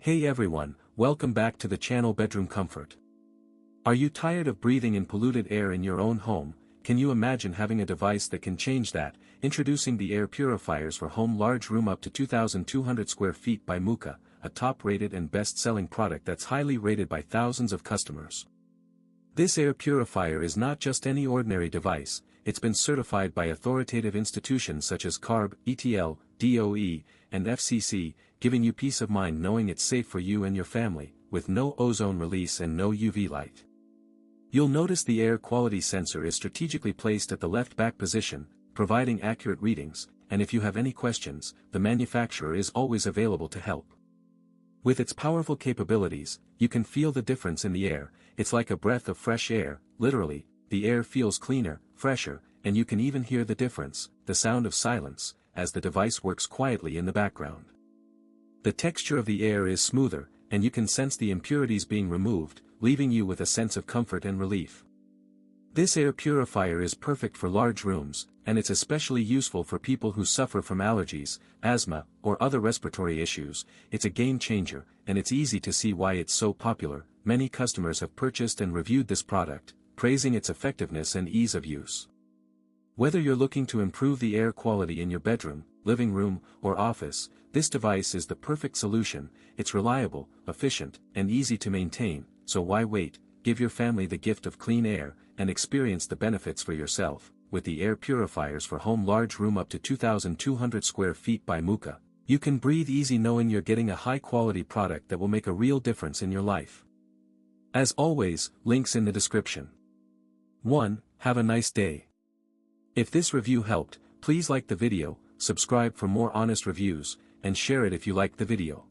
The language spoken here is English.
Hey everyone, welcome back to the channel Bedroom Comfort. Are you tired of breathing in polluted air in your own home? Can you imagine having a device that can change that? Introducing the air purifiers for home, large room up to 2,200 square feet by Muka, a top-rated and best-selling product that's highly rated by thousands of customers. This air purifier is not just any ordinary device, it's been certified by authoritative institutions such as CARB, ETL, DOE, and FCC, giving you peace of mind knowing it's safe for you and your family, with no ozone release and no UV light. You'll notice the air quality sensor is strategically placed at the left back position, providing accurate readings, and if you have any questions, the manufacturer is always available to help. With its powerful capabilities, you can feel the difference in the air. It's like a breath of fresh air, literally. The air feels cleaner, fresher, and you can even hear the difference, the sound of silence, as the device works quietly in the background. The texture of the air is smoother, and you can sense the impurities being removed, leaving you with a sense of comfort and relief. This air purifier is perfect for large rooms, and it's especially useful for people who suffer from allergies, asthma, or other respiratory issues. It's a game changer, and it's easy to see why it's so popular. Many customers have purchased and reviewed this product, praising its effectiveness and ease of use. Whether you're looking to improve the air quality in your bedroom, living room, or office, this device is the perfect solution. It's reliable, efficient, and easy to maintain, so why wait? Give your family the gift of clean air, and experience the benefits for yourself. With the air purifiers for home, large room up to 2,200 square feet by Muka, you can breathe easy knowing you're getting a high-quality product that will make a real difference in your life. As always, links in the description. 1. Have a nice day. If this review helped, please like the video, subscribe for more honest reviews, and share it if you liked the video.